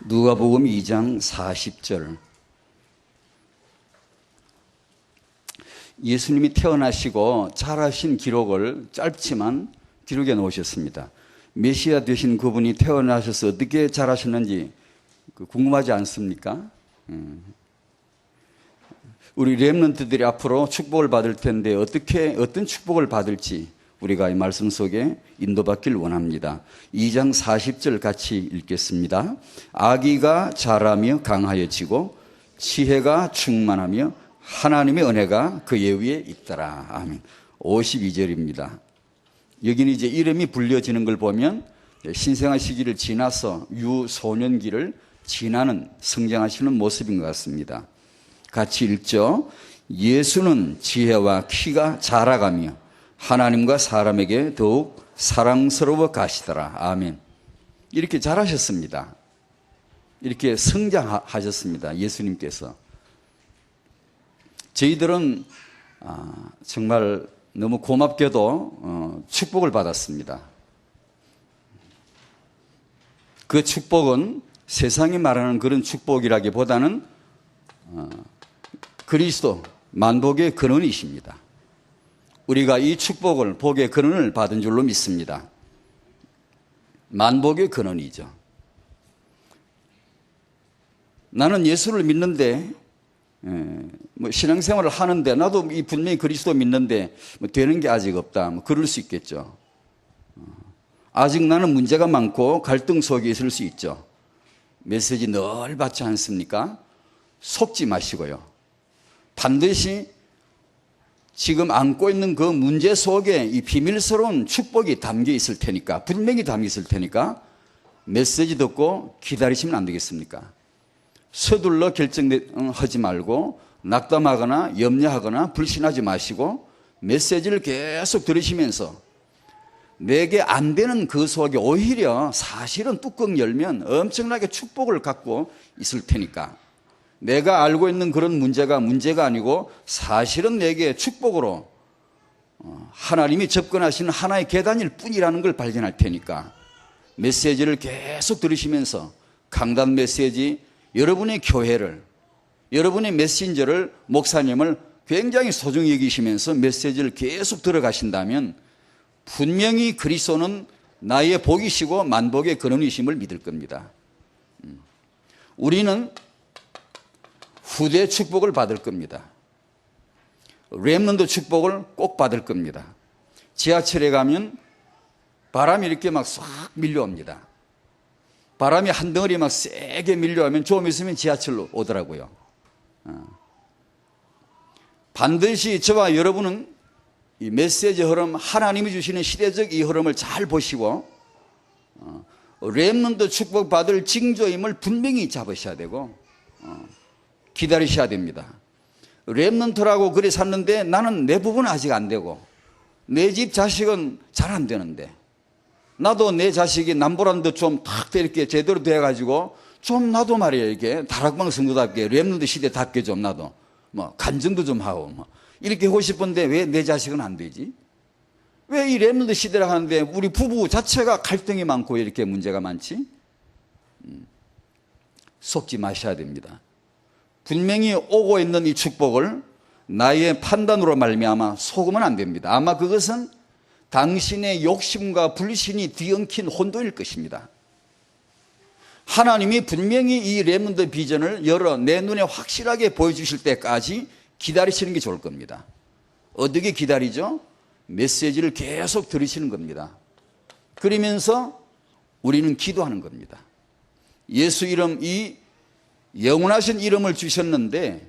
누가복음 2장 40절. 예수님이 태어나시고 자라신 기록을 짧지만 기록해 놓으셨습니다. 메시아 되신 그분이 태어나셔서 어떻게 자라셨는지 궁금하지 않습니까? 우리 렘넌트들이 앞으로 축복을 받을 텐데 어떤 축복을 받을지 우리가 이 말씀 속에 인도받길 원합니다. 2장 40절 같이 읽겠습니다. 아기가 자라며 강하여지고 지혜가 충만하며 하나님의 은혜가 그의 위에 있더라. 아멘. 52절입니다. 여기는 이제 이름이 불려지는 걸 보면 신생아 시기를 지나서 유소년기를 지나는 성장하시는 모습인 것 같습니다. 같이 읽죠. 예수는 지혜와 키가 자라가며 하나님과 사람에게 더욱 사랑스러워 가시더라. 아멘. 이렇게 자라셨습니다. 이렇게 성장하셨습니다. 예수님께서. 저희들은 정말 너무 고맙게도 축복을 받았습니다. 그 축복은 세상이 말하는 그런 축복이라기보다는 그리스도 만복의 근원이십니다. 우리가 이 축복을 복의 근원을 받은 줄로 믿습니다. 만복의 근원이죠. 나는 예수를 믿는데 신앙생활을 하는데 나도 분명히 그리스도 믿는데 되는 게 아직 없다. 그럴 수 있겠죠. 아직 나는 문제가 많고 갈등 속에 있을 수 있죠. 메시지 늘 받지 않습니까? 속지 마시고요. 반드시 지금 안고 있는 그 문제 속에 이 비밀스러운 축복이 담겨 있을 테니까, 분명히 담겨 있을 테니까 메시지 듣고 기다리시면 안 되겠습니까? 서둘러 결정하지 말고 낙담하거나 염려하거나 불신하지 마시고 메시지를 계속 들으시면서 내게 안 되는 그 속에 오히려 사실은 뚜껑 열면 엄청나게 축복을 갖고 있을 테니까, 내가 알고 있는 그런 문제가 아니고 사실은 내게 축복으로 하나님이 접근하시는 하나의 계단일 뿐이라는 걸 발견할 테니까 메시지를 계속 들으시면서 강단 메시지, 여러분의 교회를, 여러분의 메신저를, 목사님을 굉장히 소중히 여기시면서 메시지를 계속 들어가신다면 분명히 그리스도는 나의 복이시고 만복의 근원이심을 믿을 겁니다. 우리는 후대 축복을 받을 겁니다. 렘넌트 축복을 꼭 받을 겁니다. 지하철에 가면 바람이 이렇게 막 싹 밀려옵니다. 바람이 한 덩어리 막 세게 밀려오면 좀 있으면 지하철로 오더라고요. 반드시 저와 여러분은 이 메시지 흐름, 하나님이 주시는 시대적 이 흐름을 잘 보시고 렘넌트 축복 받을 징조임을 분명히 잡으셔야 되고 기다리셔야 됩니다. 렘넌트라고 그래 샀는데 나는 내 부분은 아직 안 되고 내 집 자식은 잘 안 되는데 나도 내 자식이 남보란도 좀 탁 이렇게 제대로 돼가지고 좀 나도 말이야 이게 다락방 성도답게 렘넌트 시대답게 좀 나도 간증도 좀 하고 이렇게 하고 싶은데 왜 내 자식은 안 되지? 왜 이 렘넌트 시대라 하는데 우리 부부 자체가 갈등이 많고 이렇게 문제가 많지? 속지 마셔야 됩니다. 분명히 오고 있는 이 축복을 나의 판단으로 말미암아 속으면 안 됩니다. 아마 그것은 당신의 욕심과 불신이 뒤엉킨 혼돈일 것입니다. 하나님이 분명히 이 렘넌트 비전을 열어 내 눈에 확실하게 보여주실 때까지 기다리시는 게 좋을 겁니다. 어떻게 기다리죠? 메시지를 계속 들으시는 겁니다. 그러면서 우리는 기도하는 겁니다. 예수 이름, 이 영원하신 이름을 주셨는데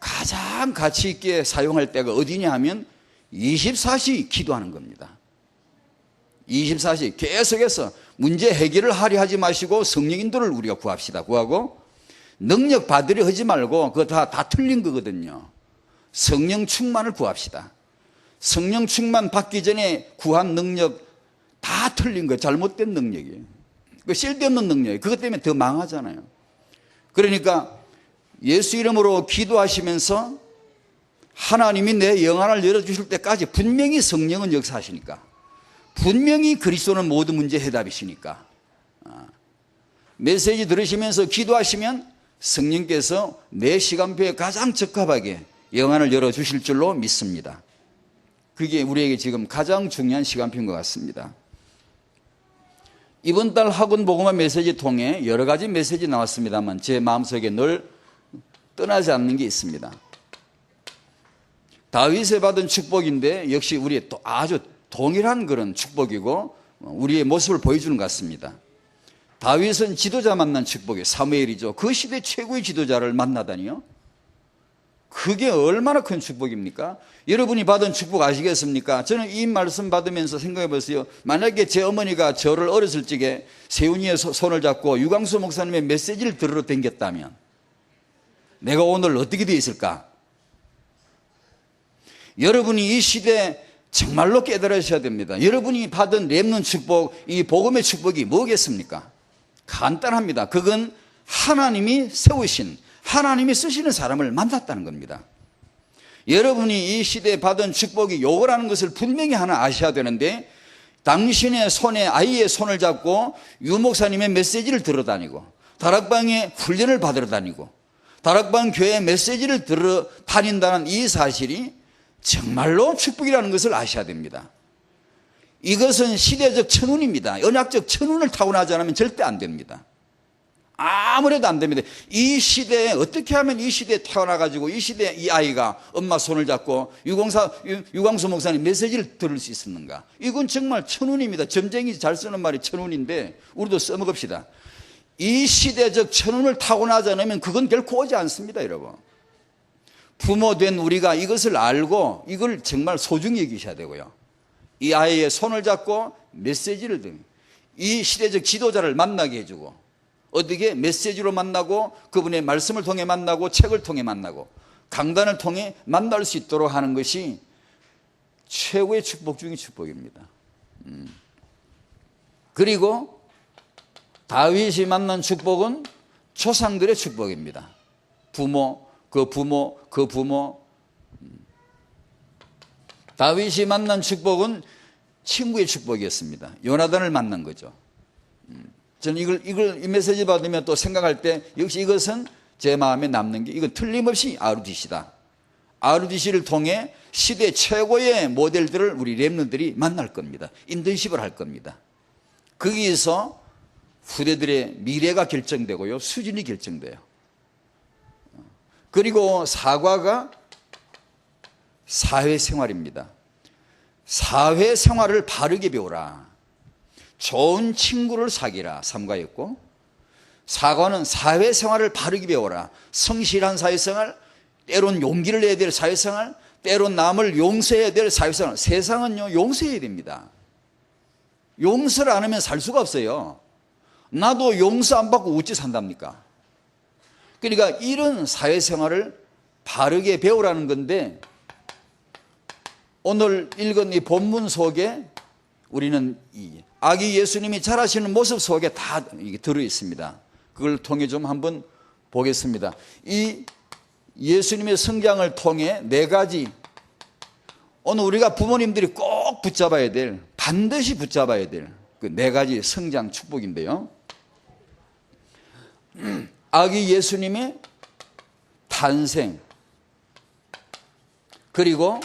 가장 가치 있게 사용할 때가 어디냐 하면 24시 기도하는 겁니다. 24시 계속해서 문제 해결을 하려 하지 마시고 성령 인도를 우리가 구하고 능력 받으려 하지 말고 그거 다 틀린 거거든요. 성령 충만을 구합시다. 성령 충만 받기 전에 구한 능력 다 틀린 거예요. 잘못된 능력이에요. 그 쓸데없는 능력이에요. 그것 때문에 더 망하잖아요. 그러니까 예수 이름으로 기도하시면서 하나님이 내 영안을 열어주실 때까지 분명히 성령은 역사하시니까, 분명히 그리스도는 모든 문제 해답이시니까 메시지 들으시면서 기도하시면 성령께서 내 시간표에 가장 적합하게 영안을 열어주실 줄로 믿습니다. 그게 우리에게 지금 가장 중요한 시간표인 것 같습니다. 이번 달 학원 복음화 메시지 통해 여러 가지 메시지 나왔습니다만 제 마음속에 늘 떠나지 않는 게 있습니다. 다윗에 받은 축복인데 역시 우리의 또 아주 동일한 그런 축복이고 우리의 모습을 보여주는 것 같습니다. 다윗은 지도자 만난 축복이에요. 사무엘이죠. 그 시대 최고의 지도자를 만나다니요. 그게 얼마나 큰 축복입니까? 여러분이 받은 축복 아시겠습니까? 저는 이 말씀 받으면서 생각해 보세요. 만약에 제 어머니가 저를 어렸을 적에 세훈이의 손을 잡고 유광수 목사님의 메시지를 들으러 댕겼다면 내가 오늘 어떻게 되어 있을까? 여러분이 이 시대에 정말로 깨달으셔야 됩니다. 여러분이 받은 렘넌트 축복, 이 복음의 축복이 뭐겠습니까? 간단합니다. 그건 하나님이 세우신, 하나님이 쓰시는 사람을 만났다는 겁니다. 여러분이 이 시대에 받은 축복이 요거라는 것을 분명히 하나 아셔야 되는데 당신의 손에 아이의 손을 잡고 유 목사님의 메시지를 들어 다니고 다락방에 훈련을 받으러 다니고 다락방 교회 메시지를 들어 다닌다는 이 사실이 정말로 축복이라는 것을 아셔야 됩니다. 이것은 시대적 천운입니다. 언약적 천운을 타고나지 않으면 절대 안 됩니다. 아무래도 안 됩니다. 이 시대에 어떻게 하면 이 시대에 태어나가지고 이 시대에 이 아이가 엄마 손을 잡고 유광수 목사님 메시지를 들을 수 있었는가? 이건 정말 천운입니다. 점쟁이 잘 쓰는 말이 천운인데 우리도 써먹읍시다. 이 시대적 천운을 타고나지 않으면 그건 결코 오지 않습니다, 여러분. 부모 된 우리가 이것을 알고 이걸 정말 소중히 여기셔야 되고요. 이 아이의 손을 잡고 메시지를 듣는 이 시대적 지도자를 만나게 해주고 어떻게 메시지로 만나고 그분의 말씀을 통해 만나고 책을 통해 만나고 강단을 통해 만날 수 있도록 하는 것이 최고의 축복 중의 축복입니다. 그리고 다윗이 만난 축복은 조상들의 축복입니다. 부모, 그 부모, 그 부모. 다윗이 만난 축복은 친구의 축복이었습니다. 요나단을 만난 거죠. 저는 이 메시지 받으면 또 생각할 때 역시 이것은 제 마음에 남는 게 이건 틀림없이 RUTC다. RUTC를 통해 시대 최고의 모델들을 우리 렘넌트들이 만날 겁니다. 인턴십을 할 겁니다. 거기에서 후대들의 미래가 결정되고요. 수준이 결정돼요. 그리고 사과가 사회생활입니다. 사회생활을 바르게 배우라. 좋은 친구를 사귀라. 삼가였고 사과는 사회생활을 바르게 배워라. 성실한 사회생활, 때론 용기를 내야 될 사회생활, 때론 남을 용서해야 될 사회생활. 세상은요 용서해야 됩니다. 용서를 안 하면 살 수가 없어요. 나도 용서 안 받고 어찌 산답니까? 그러니까 이런 사회생활을 바르게 배우라는 건데 오늘 읽은 이 본문 속에 우리는 이 아기 예수님이 자라시는 모습 속에 다 들어 있습니다. 그걸 통해 좀 한번 보겠습니다. 이 예수님의 성장을 통해 네 가지 오늘 우리가 부모님들이 꼭 붙잡아야 될 반드시 붙잡아야 될 그 네 가지 성장 축복인데요. 아기 예수님의 탄생 그리고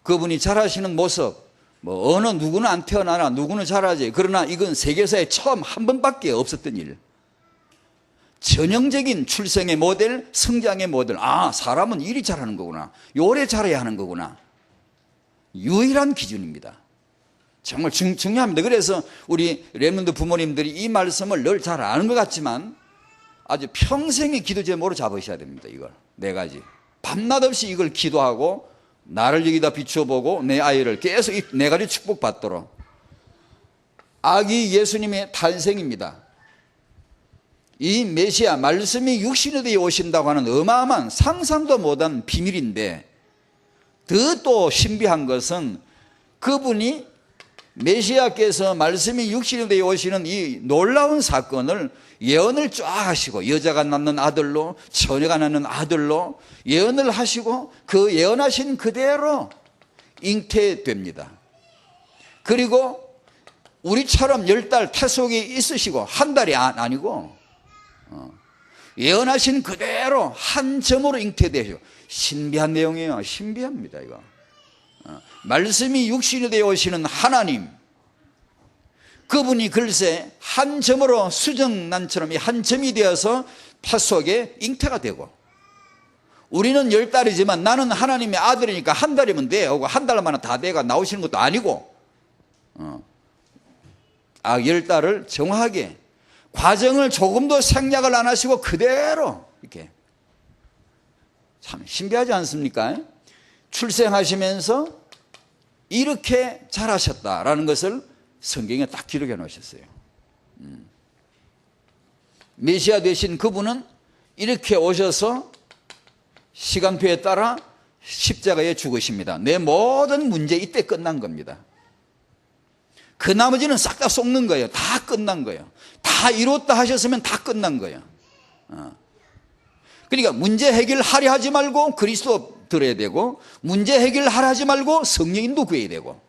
그분이 자라시는 모습 뭐 어느 누구는 안 태어나나 누구는 자라지 그러나 이건 세계사에 처음 한 번밖에 없었던 일. 전형적인 출생의 모델, 성장의 모델. 아, 사람은 이리 자라는 거구나. 요래 자라야 하는 거구나. 유일한 기준입니다. 정말 중요합니다. 그래서 우리 렘넌트 부모님들이 이 말씀을 늘 잘 아는 것 같지만 아주 평생의 기도 제목으로 잡으셔야 됩니다. 이걸 네 가지. 밤낮 없이 이걸 기도하고 나를 여기다 비춰보고 내 아이를 계속 이 네 가지 축복받도록. 아기 예수님의 탄생입니다. 이 메시아 말씀이 육신에 되어 오신다고 하는 어마어마한 상상도 못한 비밀인데 더 또 신비한 것은 그분이 메시아께서 말씀이 육신에 되어 오시는 이 놀라운 사건을 예언을 쫙 하시고 여자가 낳는 아들로 처녀가 낳는 아들로 예언을 하시고 그 예언하신 그대로 잉태됩니다. 그리고 우리처럼 10달 태속이 있으시고 한 달이 아니고 예언하신 그대로 한 점으로 잉태되시고 신비한 내용이에요. 신비합니다 이거. 말씀이 육신이 되어 오시는 하나님, 그분이 글쎄 한 점으로 수정란처럼 이 한 점이 되어서 태 속에 잉태가 되고, 우리는 10달이지만 나는 하나님의 아들이니까 한 달이면 돼 하고 한 달 만에 다 돼가 나오시는 것도 아니고 10달을 정확하게 과정을 조금도 생략을 안 하시고 그대로 이렇게, 참 신비하지 않습니까? 출생하시면서 이렇게 잘하셨다라는 것을 성경에 딱 기록해 놓으셨어요. 메시아 되신 그분은 이렇게 오셔서 시간표에 따라 십자가에 죽으십니다. 내 모든 문제 이때 끝난 겁니다. 그 나머지는 싹 다 쏟는 거예요. 다 끝난 거예요. 다 이뤘다 하셨으면 다 끝난 거예요. 그러니까 문제 해결하려 하지 말고 그리스도 들어야 되고, 문제 해결하려 하지 말고 성령님도 구해야 되고,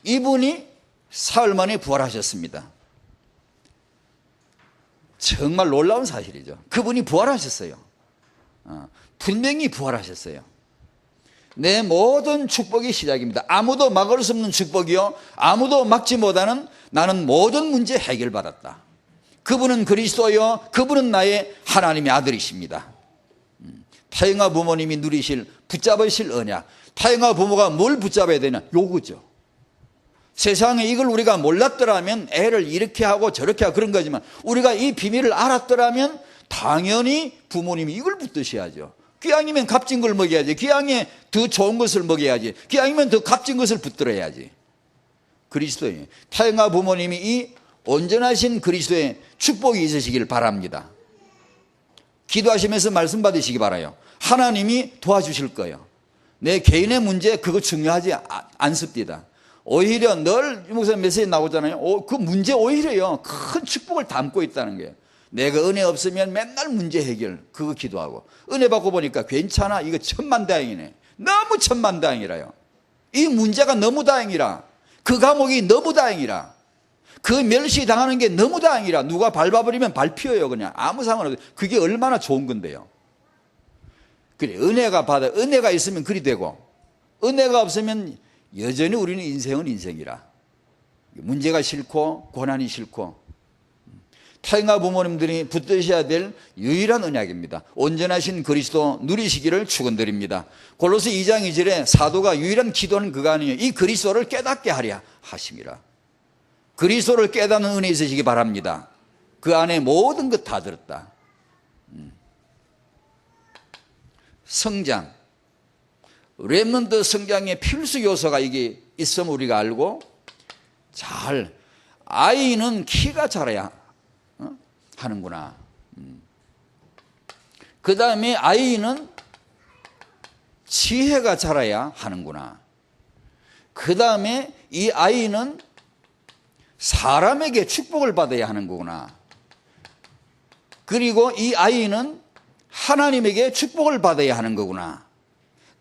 이분이 사흘 만에 부활하셨습니다. 정말 놀라운 사실이죠. 그분이 부활하셨어요. 분명히 부활하셨어요. 내 모든 축복이 시작입니다. 아무도 막을 수 없는 축복이요, 아무도 막지 못하는, 나는 모든 문제 해결받았다. 그분은 그리스도요, 그분은 나의 하나님의 아들이십니다. 태영아 부모님이 누리실, 붙잡으실 언약. 태영아 부모가 뭘 붙잡아야 되냐? 요거죠. 세상에 이걸 우리가 몰랐더라면 애를 이렇게 하고 저렇게 하고 그런 거지만, 우리가 이 비밀을 알았더라면 당연히 부모님이 이걸 붙드셔야죠. 귀양이면 값진 걸 먹여야지. 귀양에 더 좋은 것을 먹여야지. 귀양이면 더 값진 것을 붙들어야지. 그리스도예요. 태영아 부모님이 이 온전하신 그리스도의 축복이 있으시길 바랍니다. 기도하시면서 말씀 받으시기 바라요. 하나님이 도와주실 거예요. 내 개인의 문제 그거 중요하지 않습니다. 오히려 늘 목사님 메시지 나오잖아요. 그 문제 오히려요 큰 축복을 담고 있다는 거예요. 내가 은혜 없으면 맨날 문제 해결 그거 기도하고, 은혜 받고 보니까 괜찮아, 이거 천만다행이네, 너무 천만다행이라요. 이 문제가 너무 다행이라, 그 감옥이 너무 다행이라, 그 멸시당하는 게 너무 다행이라. 누가 밟아버리면 밟혀요. 그냥 아무 상관없어요. 그게 얼마나 좋은 건데요. 그래, 은혜가 있으면 그리 되고, 은혜가 없으면 여전히 우리는 인생은 인생이라. 문제가 싫고 고난이 싫고. 태영아 부모님들이 붙드셔야 될 유일한 언약입니다. 온전하신 그리스도 누리시기를 축원드립니다. 골로새 2장 2절에 사도가 유일한 기도는 그가 아니에요. 이 그리스도를 깨닫게 하랴 하심이라. 그리스도를 깨닫는 은혜 있으시기 바랍니다. 그 안에 모든 것 다 들었다. 성장, 렘넌트 성장의 필수 요소가 이게 있으면 우리가 알고, 잘 아이는 키가 자라야 하는구나. 그 다음에 아이는 지혜가 자라야 하는구나. 그 다음에 이 아이는 사람에게 축복을 받아야 하는 거구나. 그리고 이 아이는 하나님에게 축복을 받아야 하는 거구나.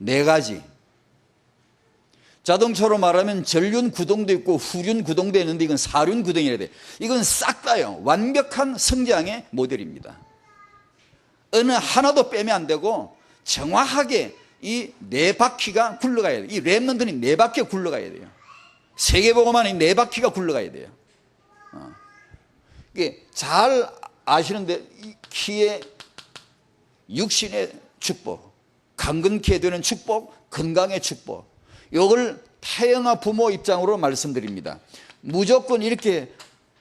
4가지. 자동차로 말하면 전륜 구동도 있고 후륜 구동도 있는데, 이건 사륜 구동이라 돼. 이건 싹 다요 완벽한 성장의 모델입니다. 어느 하나도 빼면 안 되고 정확하게 이 4바퀴가 굴러가야 돼요. 이 렘넌트는 4바퀴가 굴러가야 돼요. 세계복음만이 4바퀴가 굴러가야 돼요. 이게 잘 아시는데, 이 키의 육신의 축복, 강건케 되는 축복, 건강의 축복, 이걸 태영아 부모 입장으로 말씀드립니다. 무조건 이렇게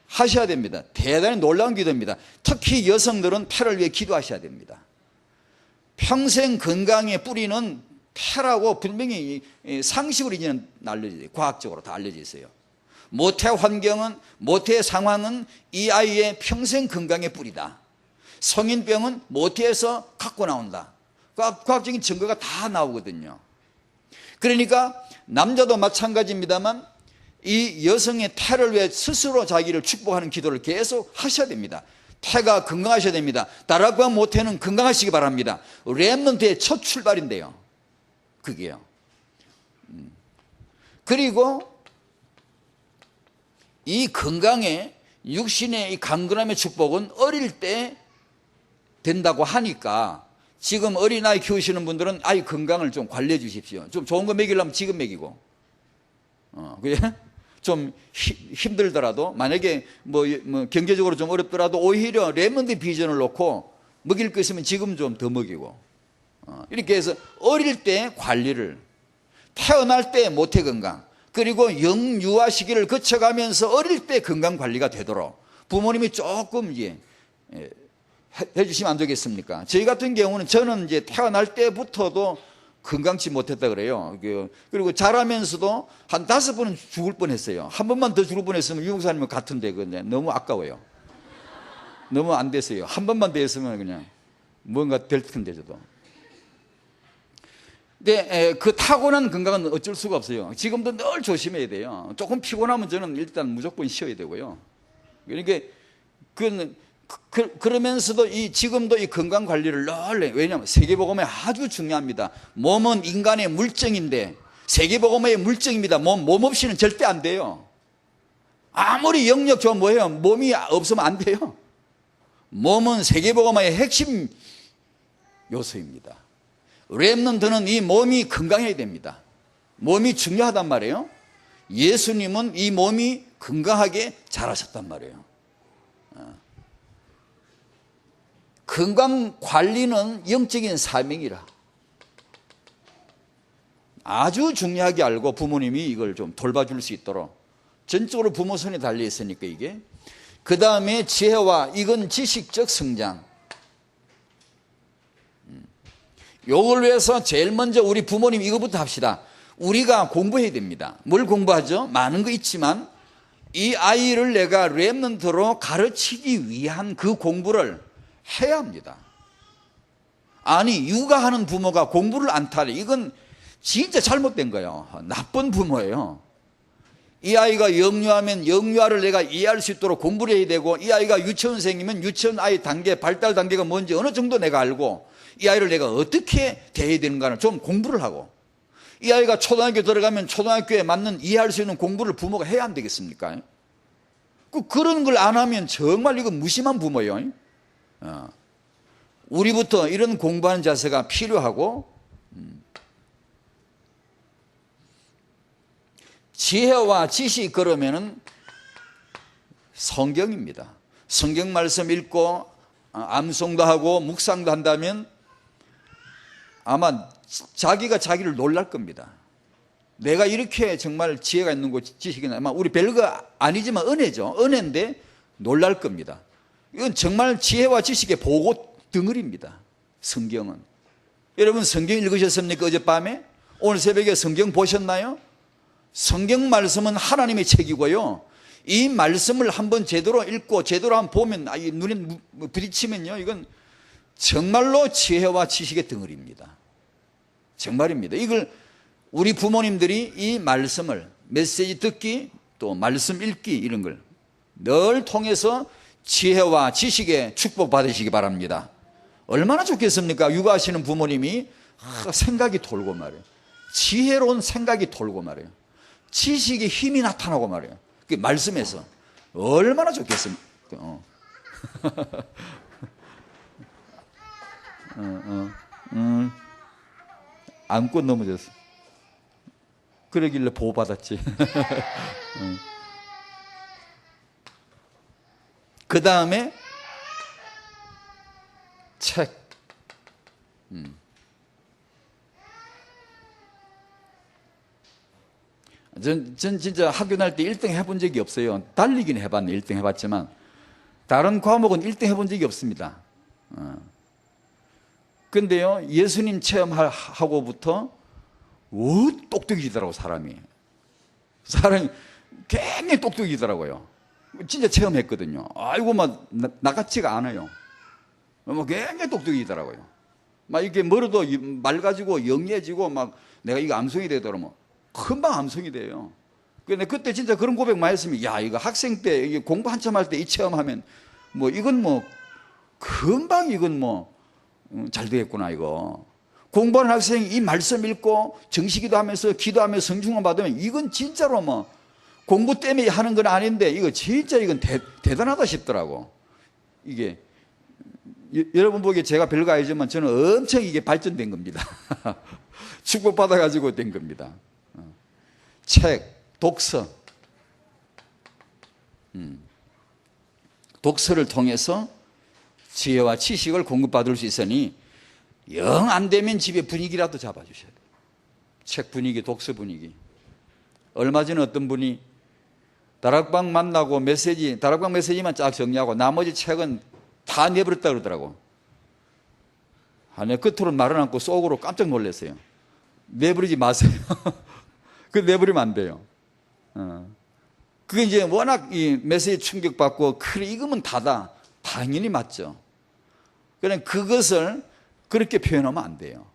하셔야 됩니다. 대단히 놀라운 기도입니다. 특히 여성들은 태를 위해 기도하셔야 됩니다. 평생 건강의 뿌리는 태라고 분명히 상식으로 이제는 알려져 있어요. 과학적으로 다 알려져 있어요. 모태 환경은, 모태 상황은 이 아이의 평생 건강의 뿌리다. 성인병은 모태에서 갖고 나온다. 과학적인 증거가 다 나오거든요. 그러니까 남자도 마찬가지입니다만, 이 여성의 태를 위해 스스로 자기를 축복하는 기도를 계속 하셔야 됩니다. 태가 건강하셔야 됩니다. 다락과 모태는 건강하시기 바랍니다. 렘넌트의 첫 출발인데요. 그게요. 그리고 이 건강에 육신의 이 강건함의 축복은 어릴 때 된다고 하니까 지금 어린아이 키우시는 분들은 아이 건강을 좀 관리해 주십시오. 좀 좋은 거 먹이려면 지금 먹이고, 그래? 좀 힘들더라도 만약에 뭐 경제적으로 좀 어렵더라도 오히려 레몬드 비전을 놓고 먹일 거 있으면 지금 좀 더 먹이고, 이렇게 해서 어릴 때 관리를, 태어날 때 모태 건강, 그리고 영유아 시기를 거쳐가면서 어릴 때 건강 관리가 되도록 부모님이 조금 해주시면 안 되겠습니까? 저희 같은 경우는 저는 이제 태어날 때부터도 건강치 못했다 그래요. 그리고 자라면서도 한 5번은 죽을 뻔했어요. 한 번만 더 죽을 뻔했으면 유목사님은 같은데 너무 아까워요. 너무 안 됐어요. 한 번만 더 했으면 그냥 뭔가 될 텐데 저도. 근데 그 타고난 건강은 어쩔 수가 없어요. 지금도 늘 조심해야 돼요. 조금 피곤하면 저는 일단 무조건 쉬어야 되고요. 그러니까 그러면서도 지금도 이 건강 관리를 늘, 왜냐하면 세계복음에 아주 중요합니다. 몸은 인간의 물증인데 세계복음의 물증입니다. 몸 없이는 절대 안 돼요. 아무리 영력 좋으면 뭐예요? 몸이 없으면 안 돼요. 몸은 세계복음의 핵심 요소입니다. 렘넌트는 이 몸이 건강해야 됩니다. 몸이 중요하단 말이에요. 예수님은 이 몸이 건강하게 자라셨단 말이에요. 건강 관리는 영적인 사명이라 아주 중요하게 알고 부모님이 이걸 좀 돌봐줄 수 있도록 전적으로 부모 손에 달려 있으니까 이게. 그 다음에 지혜와, 이건 지식적 성장. 요걸 위해서 제일 먼저 우리 부모님 이거부터 합시다. 우리가 공부해야 됩니다. 뭘 공부하죠? 많은 거 있지만 이 아이를 내가 렘넌트로 가르치기 위한 그 공부를 해야 합니다. 아니 육아하는 부모가 공부를 안 타래, 이건 진짜 잘못된 거예요. 나쁜 부모예요. 이 아이가 영유하면 영유아를 내가 이해할 수 있도록 공부를 해야 되고, 이 아이가 유치원생이면 유치원 아이 단계, 발달 단계가 뭔지 어느 정도 내가 알고, 이 아이를 내가 어떻게 대해야 되는가를 좀 공부를 하고, 이 아이가 초등학교 들어가면 초등학교에 맞는 이해할 수 있는 공부를 부모가 해야 안 되겠습니까? 그런 걸 안 하면 정말 이거 무심한 부모예요. 우리부터 이런 공부하는 자세가 필요하고, 지혜와 지식, 그러면은 성경입니다. 성경 말씀 읽고 암송도 하고 묵상도 한다면 아마 자기가 자기를 놀랄 겁니다. 내가 이렇게 정말 지혜가 있는 거, 지식이 있나, 아마 우리 별거 아니지만 은혜죠. 은혜인데 놀랄 겁니다. 이건 정말 지혜와 지식의 보고 덩어리입니다. 성경은. 여러분 성경 읽으셨습니까? 어젯밤에? 오늘 새벽에 성경 보셨나요? 성경 말씀은 하나님의 책이고요, 이 말씀을 한번 제대로 읽고 제대로 한번 보면, 눈에 부딪히면요, 이건 정말로 지혜와 지식의 덩어리입니다. 정말입니다. 이걸 우리 부모님들이 이 말씀을, 메시지 듣기, 또 말씀 읽기, 이런 걸 늘 통해서 지혜와 지식의 축복 받으시기 바랍니다. 얼마나 좋겠습니까? 육아하시는 부모님이 생각이 돌고 말이에요. 지혜로운 생각이 돌고 말이에요. 지식의 힘이 나타나고 말이에요. 그 말씀에서 얼마나 좋겠습니까? 안고 넘어졌어. 그러길래 보호받았지. 그 다음에 책. 전 진짜 학교 다닐 때 1등 해본 적이 없어요. 달리기는 해봤네, 1등 해봤지만 다른 과목은 1등 해본 적이 없습니다. 근데요, 예수님 체험하고부터 똑똑해지더라고. 사람이 굉장히 똑똑해지더라고요. 진짜 체험했거든요. 아이고 막 나같지가 않아요. 굉장히 똑똑해지더라고요. 막 이렇게 멀어도 말 가지고 영리해지고, 막 내가 이거 암송이 되더라면 금방 암송이 돼요. 근데 그때 진짜 그런 고백 많이 했으면, 야, 이거 학생 때 이게 공부 한참 할 때 이 체험하면 이건 금방 이건 잘 되겠구나. 이거 공부하는 학생이 이 말씀 읽고 정시기도 하면서 기도하면서 성중만 받으면 이건 진짜로 뭐 공부 때문에 하는 건 아닌데 이거 진짜 이건 대단하다 싶더라고. 이게 여러분 보기에 제가 별거 아니지만 저는 엄청 이게 발전된 겁니다. 축복받아가지고 된 겁니다. 책, 독서. 독서를 통해서 지혜와 지식을 공급받을 수 있으니 영 안 되면 집에 분위기라도 잡아주셔야 돼요. 책 분위기, 독서 분위기. 얼마 전에 어떤 분이 다락방 만나고 다락방 메시지만 쫙 정리하고 나머지 책은 다 내버렸다 그러더라고. 내 끝으로는 말을 않고 속으로 깜짝 놀랐어요. 내버리지 마세요. 그 내버리면 안 돼요. 그게 이제 워낙 이 메시지 충격받고, 그래, 이거면 다다. 당연히 맞죠. 그냥 그것을 그렇게 표현하면 안 돼요.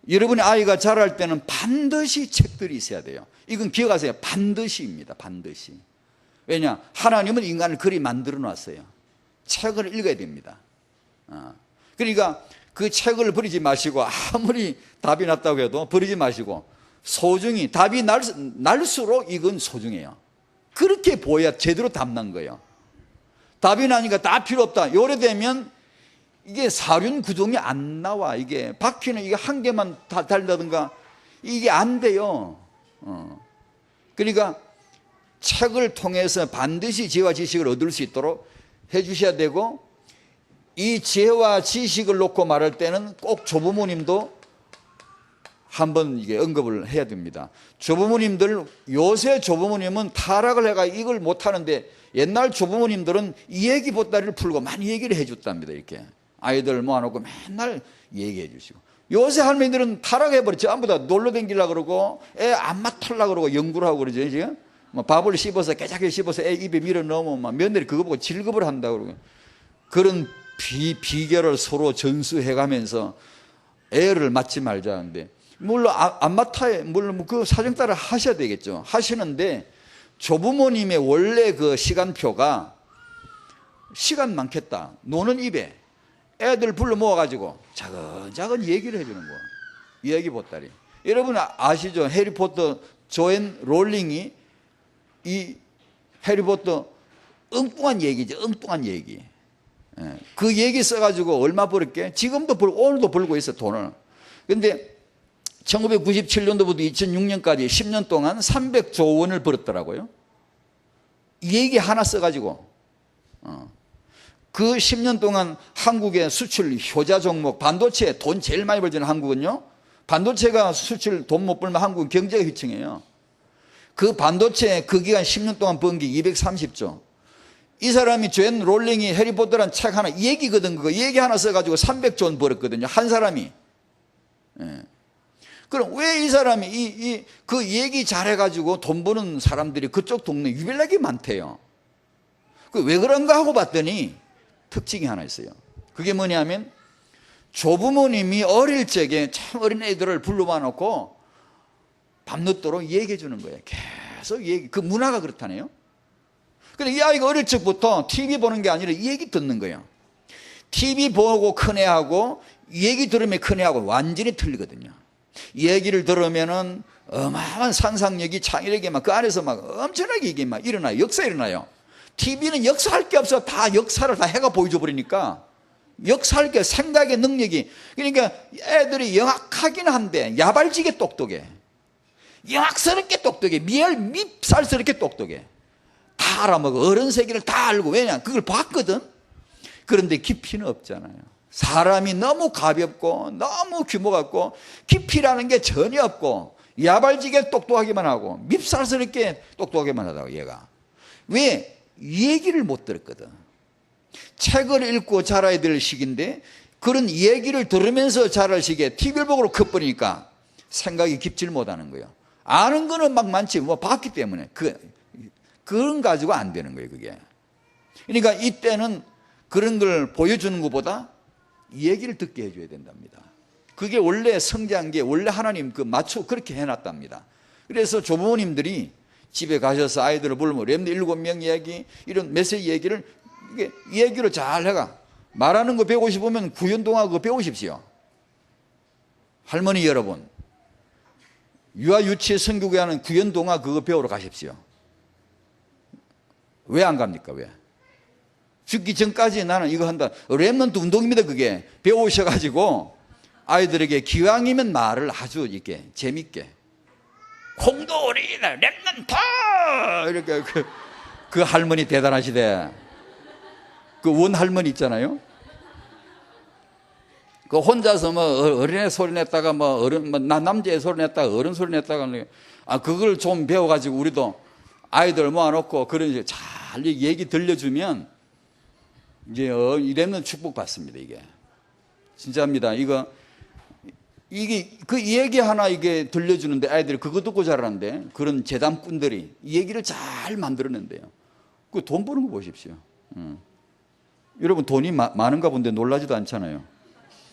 여러분의 아이가 자랄 때는 반드시 책들이 있어야 돼요. 이건 기억하세요. 반드시입니다. 반드시. 왜냐? 하나님은 인간을 그리 만들어 놨어요. 책을 읽어야 됩니다. 그러니까 그 책을 버리지 마시고, 아무리 답이 났다고 해도 버리지 마시고, 소중히, 답이 날수록 이건 소중해요. 그렇게 보여야 제대로 답난 거예요. 답이 나니까 다 필요 없다. 요래되면 이게 사륜 구동이 안 나와. 이게 바퀴는 이게 한 개만 달다든가 이게 안 돼요. 그러니까 책을 통해서 반드시 지혜와 지식을 얻을 수 있도록 해 주셔야 되고, 이 지혜와 지식을 놓고 말할 때는 꼭 조부모님도 한번 이게 언급을 해야 됩니다. 조부모님들, 요새 조부모님은 타락을 해가 이걸 못하는데, 옛날 조부모님들은 이 얘기 보따리를 풀고 많이 얘기를 해줬답니다. 이렇게 아이들 모아놓고 맨날 얘기해 주시고. 요새 할머니들은 타락해버렸죠. 전부 다 놀러 댕기려고 그러고 애 안 맡으려고 그러고 연구를 하고 그러죠. 지금 뭐 밥을 씹어서 깨작하게 씹어서 애 입에 밀어 넣으면 막 며느리 그거 보고 질급을 한다고 그러고, 그런 비결을 서로 전수해가면서 애를 맡지 말자는데, 물론 안 맡아야, 물론 그 사정 따라 하셔야 되겠죠. 하시는데 조부모님의 원래 그 시간표가 시간 많겠다. 노는 입에 애들 불러 모아가지고 차근차근 얘기를 해주는 거야. 이야기 보따리. 여러분 아시죠? 해리포터 조앤 롤링이 이 해리포터 엉뚱한 얘기죠. 엉뚱한 얘기. 그 얘기 써가지고 얼마 벌었게? 지금도 벌고 오늘도 벌고 있어, 돈을. 근데 1997년도부터 2006년까지 10년 동안 300조 원을 벌었더라고요. 이 얘기 하나 써가지고. 그 10년 동안 한국의 수출 효자 종목, 반도체 돈 제일 많이 벌잖아요, 한국은요. 반도체가 수출 돈 못 벌면 한국은 경제가 휘청해요. 그 반도체 그 기간 10년 동안 번 게 230조. 이 사람이 존 롤링이 해리포터라는 책 하나, 이 얘기거든. 그거 얘기 하나 써가지고 300조 원 벌었거든요, 한 사람이. 그럼 왜 이 사람이 그 얘기 잘해가지고 돈 버는 사람들이 그쪽 동네 유별나게 많대요. 왜 그런가 하고 봤더니 특징이 하나 있어요. 그게 뭐냐면 조부모님이 어릴 적에 참 어린 애들을 불러봐 놓고 밤늦도록 얘기해 주는 거예요. 계속 얘기, 그 문화가 그렇다네요. 근데 이 아이가 어릴 적부터 TV 보는 게 아니라 이 얘기 듣는 거예요. TV 보고 큰 애하고 얘기 들으면 큰 애하고 완전히 틀리거든요. 얘기를 들으면은 어마어마한 상상력이, 창의력이 막 그 안에서 막 엄청나게 이게 막 일어나요. 역사 일어나요. TV는 역사할 게 없어. 다 역사를 다 해가 보여줘 버리니까 역사할 게, 생각의 능력이. 그러니까 애들이 영악하긴 한데 야발지게 똑똑해. 영악스럽게 똑똑해. 밉살스럽게 똑똑해. 다 알아먹어. 어른 세계를 다 알고. 왜냐? 그걸 봤거든. 그런데 깊이는 없잖아요. 사람이 너무 가볍고 너무 규모가 없고 깊이라는 게 전혀 없고 야발지게 똑똑하기만 하고 밉살스럽게 똑똑하기만 하다고. 얘가 왜? 얘기를 못 들었거든. 책을 읽고 자라야 될 시기인데 그런 얘기를 들으면서 자랄 시기에 TV를 보고 커버리니까 생각이 깊지를 못하는 거예요. 아는 거는 막 많지, 뭐 봤기 때문에 그런 가지고 안 되는 거예요, 그게. 그러니까 이때는 그런 걸 보여주는 것보다 얘기를 듣게 해줘야 된답니다. 그게 원래 성장기에 원래 하나님 그 맞춰 그렇게 해놨답니다. 그래서 조부모님들이 집에 가셔서 아이들을 부르면 렘드 7명 이야기, 이런 메시지 얘기를 이게 얘기로 잘 해가 말하는 거 배우고 싶으면 구연동화 그거 배우십시오. 할머니 여러분, 유아 유치 성교교하는 구연동화 그거 배우러 가십시오. 왜 안 갑니까? 왜? 죽기 전까지 나는 이거 한다. 랩런트 운동입니다. 그게 배우셔가지고 아이들에게 기왕이면 말을 아주 이렇게 재밌게 콩돌이다 랩런트 이렇게 그 할머니 대단하시대. 그 원 할머니 있잖아요. 그 혼자서 뭐 어린애 소리 냈다가 뭐 남자애 소리 냈다가 어른 소리 냈다가 그걸 좀 배워가지고 우리도 아이들 모아놓고 그런 잘 얘기 들려주면 이제 이래는 축복 받습니다. 이게 진짜입니다. 이게 그 얘기 하나 이게 들려주는데 아이들이 그거 듣고 자라는데 그런 재단꾼들이 이 얘기를 잘 만들어낸대요. 그 돈 버는 거 보십시오. 여러분 돈이 많은가 본데 놀라지도 않잖아요.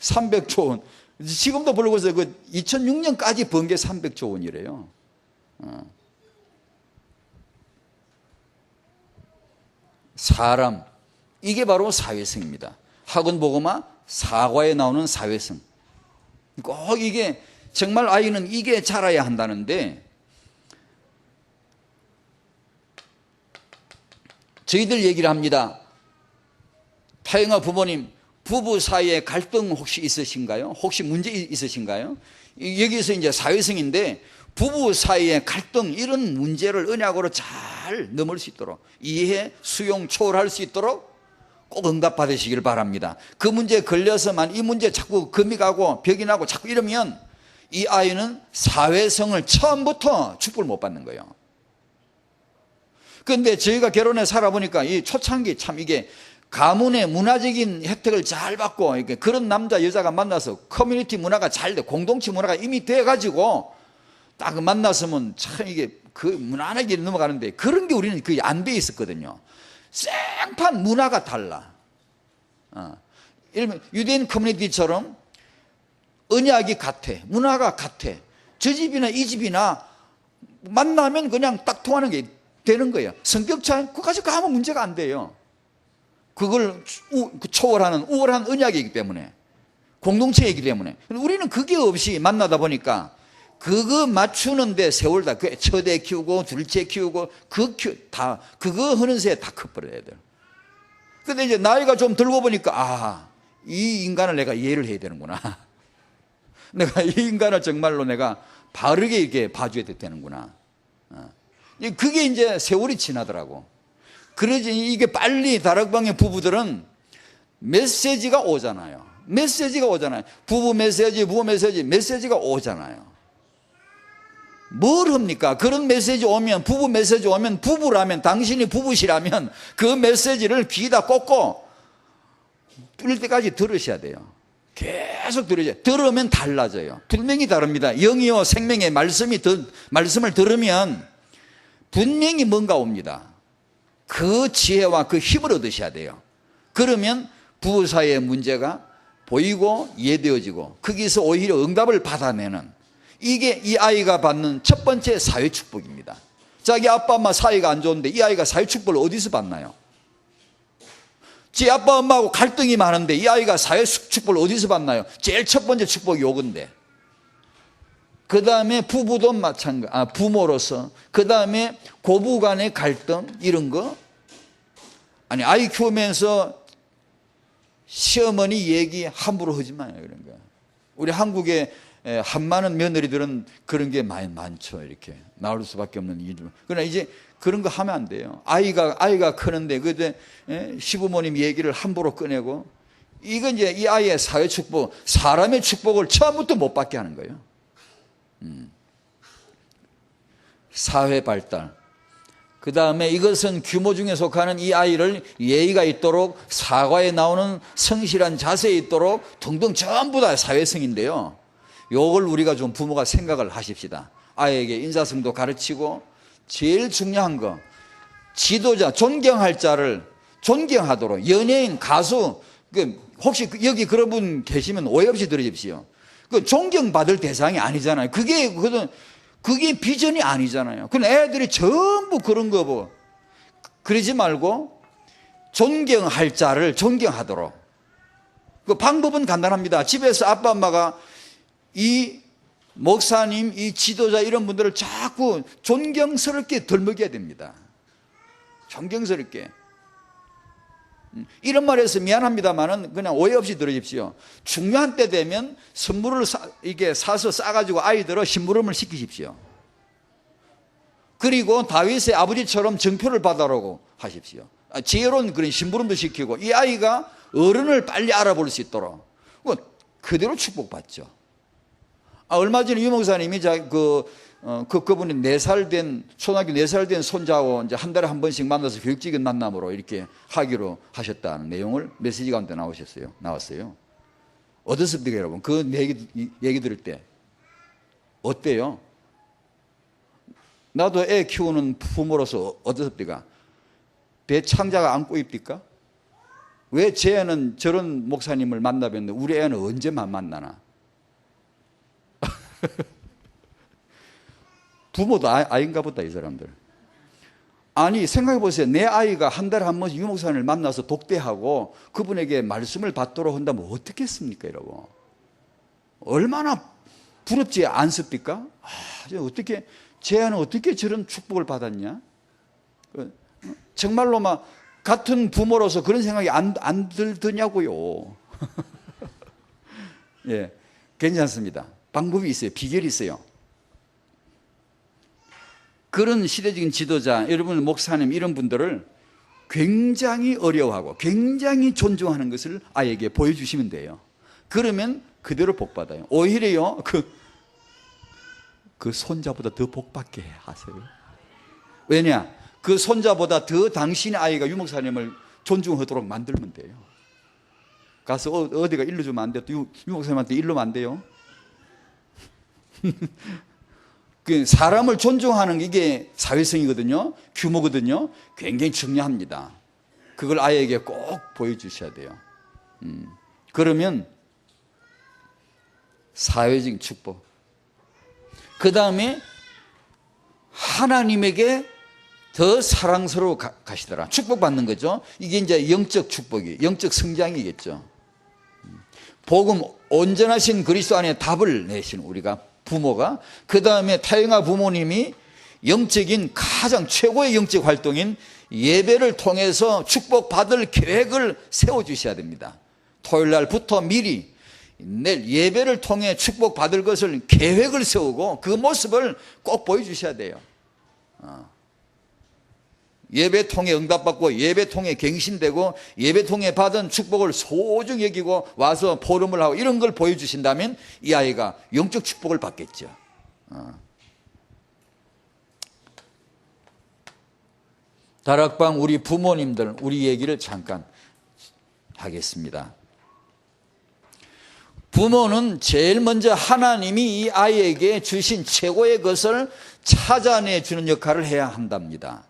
300조 원. 지금도 벌고 있어요. 그 2006년까지 번 게 300조 원이래요. 사람, 이게 바로 사회성입니다. 학원보고마 사과에 나오는 사회성. 꼭 이게 정말 아이는 이게 자라야 한다는데 저희들 얘기를 합니다. 타영아 부모님, 부부 사이에 갈등 혹시 있으신가요? 혹시 문제 있으신가요? 여기서 이제 사회성인데 부부 사이에 갈등 이런 문제를 언약으로 잘 넘을 수 있도록 이해, 수용, 초월할 수 있도록 꼭 응답받으시길 바랍니다. 그 문제에 걸려서만 이 문제 자꾸 금이 가고 벽이 나고 자꾸 이러면 이 아이는 사회성을 처음부터 축복을 못 받는 거예요. 그런데 저희가 결혼해 살아보니까 이 초창기 참 이게 가문의 문화적인 혜택을 잘 받고 이렇게 그런 남자 여자가 만나서 커뮤니티 문화가 잘 돼 공동체 문화가 이미 돼가지고 딱 만났으면 참 이게 그 무난하게 넘어가는데 그런 게 우리는 거의 안 돼 있었거든요. 생판 문화가 달라. 예를 들면 유대인 커뮤니티처럼 언약이 같아, 문화가 같아. 저 집이나 이 집이나 만나면 그냥 딱 통하는 게 되는 거예요. 성격 차이 그까지 가면 문제가 안 돼요. 그걸 초월하는 우월한 언약이기 때문에 공동체이기 때문에 우리는 그게 없이 만나다 보니까 그거 맞추는데 세월 그 첫애 키우고 둘째 키우고 그거 하는 새에 다 커버려야 돼요. 근데 이제 나이가 좀 들고 보니까 이 인간을 내가 이해를 해야 되는구나. 내가 이 인간을 정말로 내가 바르게 이렇게 봐줘야 되는구나. 그게 이제 세월이 지나더라고. 그러지 이게 빨리 다락방의 부부들은 메시지가 오잖아요. 부부 메시지가 오잖아요. 뭘 합니까? 그런 메시지 오면 부부 메시지 오면 부부라면 당신이 부부시라면 그 메시지를 귀에다 꽂고 뚫릴 때까지 들으셔야 돼요. 계속 들으셔야 돼요. 들으면 달라져요. 분명히 다릅니다. 영이요 생명의 말씀을 들으면 분명히 뭔가 옵니다. 그 지혜와 그 힘을 얻으셔야 돼요. 그러면 부부 사이의 문제가 보이고 이해되어지고 거기서 오히려 응답을 받아내는 이게 이 아이가 받는 첫 번째 사회 축복입니다. 자기 아빠 엄마 사이가 안 좋은데 이 아이가 사회 축복을 어디서 받나요? 지 아빠 엄마하고 갈등이 많은데 이 아이가 사회 축복을 어디서 받나요? 제일 첫 번째 축복이 요건데 그 다음에 부부도 마찬가지, 부모로서 그 다음에 고부 간의 갈등 이런 거 아니 아이 키우면서 시어머니 얘기 함부로 하지 마요. 이런 거. 우리 한국의 한많은 며느리들은 그런 게 많죠. 이렇게 나올 수밖에 없는 이유. 그러나 이제 그런 거 하면 안 돼요. 아이가 크는데 그때 시부모님 얘기를 함부로 꺼내고 이건 이제 이 아이의 사회 축복, 사람의 축복을 처음부터 못 받게 하는 거예요. 사회 발달. 그 다음에 이것은 규모 중에 속하는 이 아이를 예의가 있도록 사과에 나오는 성실한 자세에 있도록 등등 전부 다 사회성인데요. 요걸 우리가 좀 부모가 생각을 하십시다. 아이에게 인사성도 가르치고 제일 중요한 거 지도자, 존경할 자를 존경하도록 연예인, 가수 혹시 여기 그런 분 계시면 오해 없이 들으십시오. 그 존경받을 대상이 아니잖아요. 그게 비전이 아니잖아요. 그럼 애들이 전부 그런 거 보고 그러지 말고 존경할 자를 존경하도록. 그 방법은 간단합니다. 집에서 아빠 엄마가 이 목사님, 이 지도자 이런 분들을 자꾸 존경스럽게 덜먹여야 됩니다. 존경스럽게. 이런 말해서 미안합니다만은 그냥 오해 없이 들으십시오. 중요한 때 되면 선물을 이게 사서 싸가지고 아이들을 심부름을 시키십시오. 그리고 다윗의 아버지처럼 정표를 받아라고 하십시오. 지혜로운 그런 심부름도 시키고 이 아이가 어른을 빨리 알아볼 수 있도록 그대로 축복받죠. 얼마 전에 유 목사님이 그분이 4살 된, 초등학교 4살 된 손자하고 이제 한 달에 한 번씩 만나서 교육적인 만남으로 이렇게 하기로 하셨다는 내용을 메시지 가운데 나왔어요. 어떻습니까, 여러분? 그 얘기 들을 때. 어때요? 나도 애 키우는 부모로서 어떻습니까? 배 창자가 안고 있습니까? 왜 제 애는 저런 목사님을 만나뵀는데 우리 애는 언제만 만나나? 부모도 아이인가 보다, 이 사람들. 아니, 생각해 보세요. 내 아이가 한 달에 한 번씩 유 목사님을 만나서 독대하고 그분에게 말씀을 받도록 한다면 어떻겠습니까, 여러분? 얼마나 부럽지 않습니까? 어떻게, 제 애는 어떻게 저런 축복을 받았냐? 정말로 막 같은 부모로서 그런 생각이 안 들더냐고요. 예, 괜찮습니다. 방법이 있어요. 비결이 있어요. 그런 시대적인 지도자, 여러분 목사님 이런 분들을 굉장히 어려워하고 굉장히 존중하는 것을 아이에게 보여주시면 돼요. 그러면 그대로 복받아요. 오히려요, 그 손자보다 더 복받게 하세요. 왜냐? 그 손자보다 더 당신의 아이가 유 목사님을 존중하도록 만들면 돼요. 가서 어디가 일러주면 안 돼요. 유 목사님한테 일러면 안 돼요. 사람을 존중하는 게 이게 사회성이거든요. 규모거든요. 굉장히 중요합니다. 그걸 아이에게 꼭 보여주셔야 돼요. 그러면 사회적인 축복. 그 다음에 하나님에게 더 사랑스러워 가시더라. 축복받는 거죠. 이게 이제 영적 축복이, 영적 성장이겠죠. 복음 온전하신 그리스도 안에 답을 내신 우리가 부모가, 그 다음에 타영아 부모님이 영적인 가장 최고의 영적 활동인 예배를 통해서 축복받을 계획을 세워주셔야 됩니다. 토요일 날부터 미리 내일 예배를 통해 축복받을 것을 계획을 세우고 그 모습을 꼭 보여주셔야 돼요. 예배 통해 응답받고 예배 통해 갱신되고 예배 통해 받은 축복을 소중히 여기고 와서 포럼을 하고 이런 걸 보여주신다면 이 아이가 영적 축복을 받겠죠. 다락방 우리 부모님들 우리 얘기를 잠깐 하겠습니다. 부모는 제일 먼저 하나님이 이 아이에게 주신 최고의 것을 찾아내주는 역할을 해야 한답니다.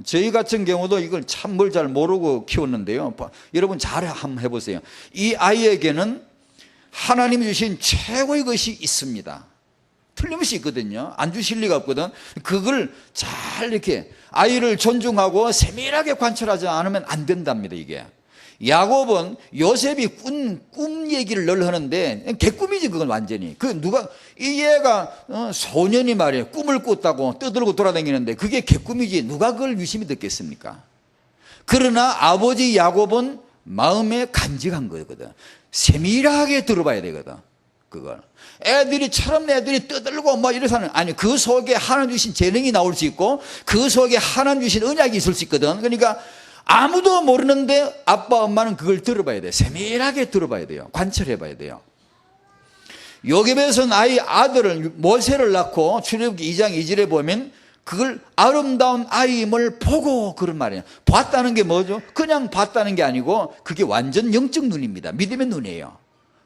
저희 같은 경우도 이걸 참 뭘 잘 모르고 키웠는데요. 여러분 잘 한번 해보세요. 이 아이에게는 하나님이 주신 최고의 것이 있습니다. 틀림없이 있거든요. 안 주실 리가 없거든. 그걸 잘 이렇게 아이를 존중하고 세밀하게 관찰하지 않으면 안 된답니다, 이게. 야곱은 요셉이 꿈 얘기를 늘 하는데 개꿈이지 그건 완전히. 이 애가 소년이 말이에요. 꿈을 꿨다고 떠들고 돌아다니는데 그게 개꿈이지 누가 그걸 유심히 듣겠습니까? 그러나 아버지 야곱은 마음에 간직한 거거든. 세밀하게 들어봐야 되거든. 그걸 애들이처럼 애들이 떠들고 뭐 이래서는 아니, 그 속에 하나님 주신 재능이 나올 수 있고 그 속에 하나님 주신 언약이 있을 수 있거든. 그러니까 아무도 모르는데 아빠 엄마는 그걸 들어봐야 돼요. 세밀하게 들어봐야 돼요. 관찰해 봐야 돼요. 요셉에서는 아들을 모세를 낳고 출애굽기 2장 2절에 보면 그걸 아름다운 아이임을 보고 그런 말이에요. 봤다는 게 뭐죠? 그냥 봤다는 게 아니고 그게 완전 영적 눈입니다. 믿음의 눈이에요.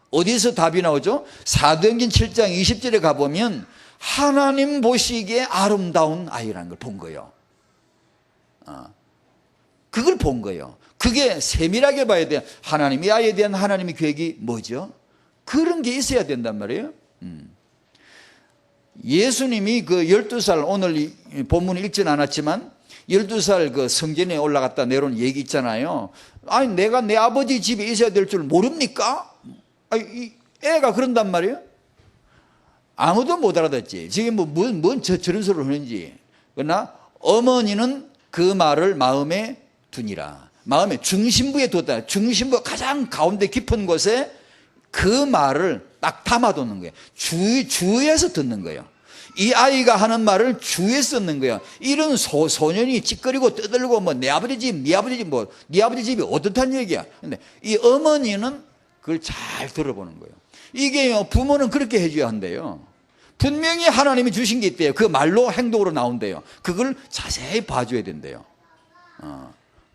어디서 답이 나오죠? 사도행전 7장 20절에 가보면 하나님 보시기에 아름다운 아이라는 걸 본 거예요. 그걸 본 거예요. 그게 세밀하게 봐야 돼요. 하나님이 아이에 대한 하나님의 계획이 뭐죠? 그런 게 있어야 된단 말이에요. 예수님이 그 12살, 오늘 본문을 읽진 않았지만 12살 그 성전에 올라갔다 내려온 얘기 있잖아요. 아니, 내가 내 아버지 집에 있어야 될 줄 모릅니까? 아니, 애가 그런단 말이에요. 아무도 못 알아듣지. 지금 저런 소리를 하는지. 그러나 어머니는 그 말을 마음에 두니라. 마음의 중심부에 뒀다. 중심부 가장 가운데 깊은 곳에 그 말을 딱 담아두는 거예요. 주위에서 듣는 거예요. 이 아이가 하는 말을 주위에서 듣는 거예요. 이런 소년이 찌꺼리고 떠들고 뭐 내 아버지 집, 네 아버지 집, 뭐 네 아버지 집이 어떻다는 얘기야. 근데 이 어머니는 그걸 잘 들어보는 거예요. 이게요, 부모는 그렇게 해줘야 한대요. 분명히 하나님이 주신 게 있대요. 그 말로 행동으로 나온대요. 그걸 자세히 봐줘야 된대요.